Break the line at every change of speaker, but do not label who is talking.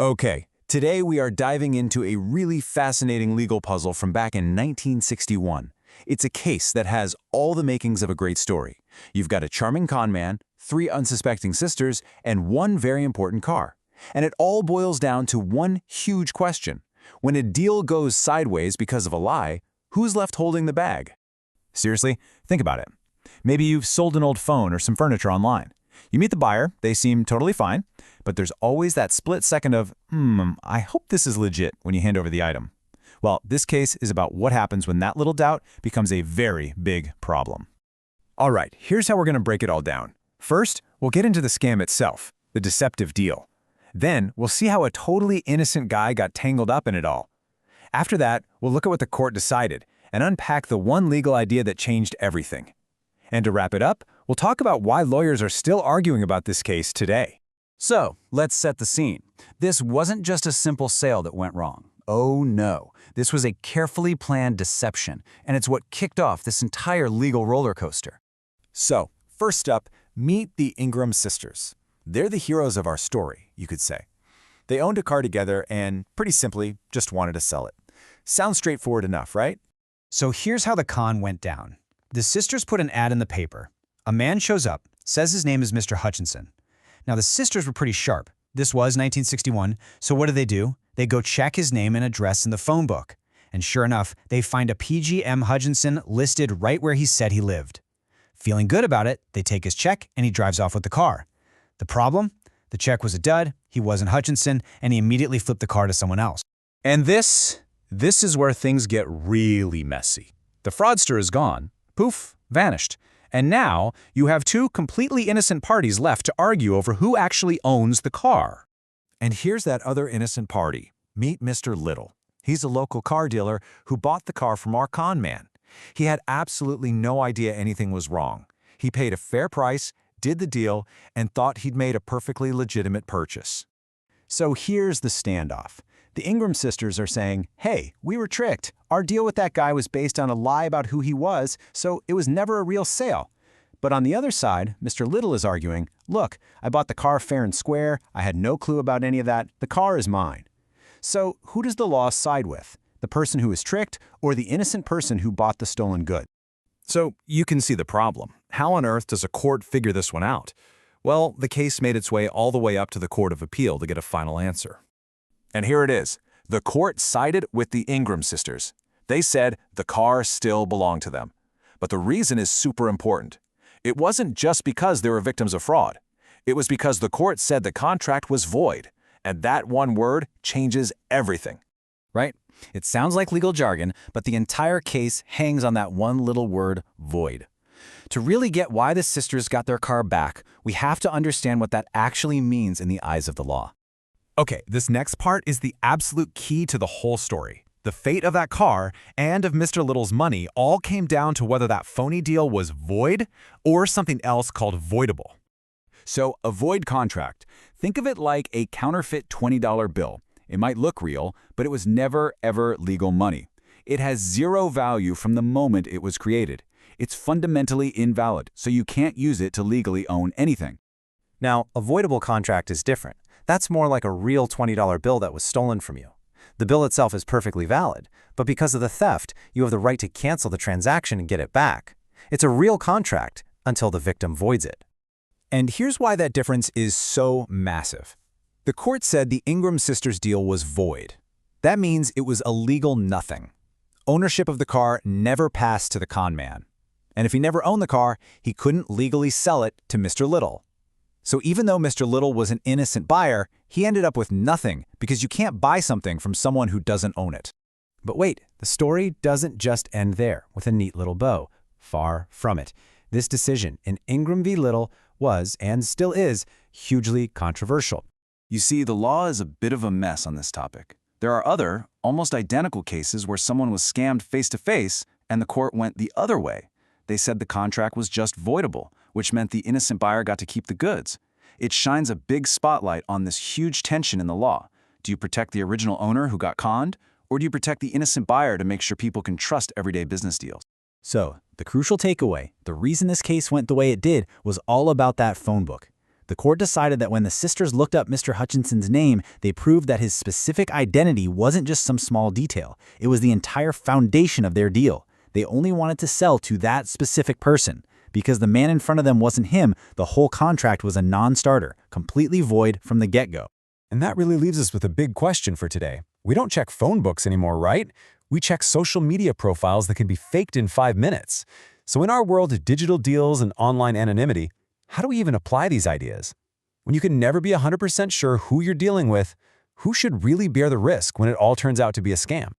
Okay, today we are diving into a really fascinating legal puzzle from back in 1961. It's a case that has all the makings of a great story. You've got a charming con man, 3 unsuspecting sisters, and 1 very important car. And it all boils down to one huge question. When a deal goes sideways because of a lie, who's left holding the bag? Seriously, think about it. Maybe you've sold an old phone or some furniture online. You meet the buyer, they seem totally fine, but there's always that split second of, I hope this is legit when you hand over the item. Well, this case is about what happens when that little doubt becomes a very big problem. All right, here's how we're going to break it all down. First, we'll get into the scam itself, the deceptive deal. Then, we'll see how a totally innocent guy got tangled up in it all. After that, we'll look at what the court decided and unpack the one legal idea that changed everything. And to wrap it up, we'll talk about why lawyers are still arguing about this case today.
So, let's set the scene. This wasn't just a simple sale that went wrong. Oh no, this was a carefully planned deception, and it's what kicked off this entire legal roller coaster.
So, first up, meet the Ingram sisters. They're the heroes of our story, you could say. They owned a car together and, pretty simply, just wanted to sell it. Sounds straightforward enough, right?
So here's how the con went down. The sisters put an ad in the paper. A man shows up, says his name is Mr. Hutchinson. Now the sisters were pretty sharp. This was 1961, so what do? They go check his name and address in the phone book. And sure enough, they find a PGM Hutchinson listed right where he said he lived. Feeling good about it, they take his check and he drives off with the car. The problem? The check was a dud, he wasn't Hutchinson, and he immediately flipped the car to someone else.
And this is where things get really messy. The fraudster is gone. Poof, vanished. And now you have 2 completely innocent parties left to argue over who actually owns the car. And here's that other innocent party. Meet Mr. Little. He's a local car dealer who bought the car from our con man. He had absolutely no idea anything was wrong. He paid a fair price, did the deal, and thought he'd made a perfectly legitimate purchase. So here's the standoff. The Ingram sisters are saying, hey, we were tricked. Our deal with that guy was based on a lie about who he was, so it was never a real sale. But on the other side, Mr. Little is arguing, look, I bought the car fair and square, I had no clue about any of that, the car is mine. So who does the law side with? The person who was tricked or the innocent person who bought the stolen good? So you can see the problem. How on earth does a court figure this one out? Well, the case made its way all the way up to the Court of Appeal to get a final answer. And here it is. The court sided with the Ingram sisters. They said the car still belonged to them. But the reason is super important. It wasn't just because they were victims of fraud. It was because the court said the contract was void. And that one word changes everything.
Right? It sounds like legal jargon, but the entire case hangs on that one little word, void. To really get why the sisters got their car back, we have to understand what that actually means in the eyes of the law.
Okay, this next part is the absolute key to the whole story. The fate of that car and of Mr. Little's money all came down to whether that phony deal was void or something else called voidable. So, a void contract. Think of it like a counterfeit $20 bill. It might look real, but it was never, ever legal money. It has 0 value from the moment it was created. It's fundamentally invalid, so you can't use it to legally own anything.
Now, a voidable contract is different. That's more like a real $20 bill that was stolen from you. The bill itself is perfectly valid, but because of the theft, you have the right to cancel the transaction and get it back. It's a real contract until the victim voids it.
And here's why that difference is so massive. The court said the Ingram sisters' deal was void. That means it was a legal nothing. Ownership of the car never passed to the con man. And if he never owned the car, he couldn't legally sell it to Mr. Little. So even though Mr. Little was an innocent buyer, he ended up with nothing because you can't buy something from someone who doesn't own it.
But wait, the story doesn't just end there with a neat little bow. Far from it. This decision in Ingram v. Little was, and still is, hugely controversial.
You see, the law is a bit of a mess on this topic. There are other, almost identical cases where someone was scammed face-to-face and the court went the other way. They said the contract was just voidable, which meant the innocent buyer got to keep the goods. It shines a big spotlight on this huge tension in the law. Do you protect the original owner who got conned, or do you protect the innocent buyer to make sure people can trust everyday business deals?
So, the crucial takeaway, the reason this case went the way it did, was all about that phone book.
The court decided that when the sisters looked up Mr. Hutchinson's name, they proved that his specific identity wasn't just some small detail. It was the entire foundation of their deal. They only wanted to sell to that specific person. Because the man in front of them wasn't him, the whole contract was a non-starter, completely void from the get-go.
And that really leaves us with a big question for today. We don't check phone books anymore, right? We check social media profiles that can be faked in 5 minutes. So in our world of digital deals and online anonymity, how do we even apply these ideas? When you can never be 100% sure who you're dealing with, who should really bear the risk when it all turns out to be a scam?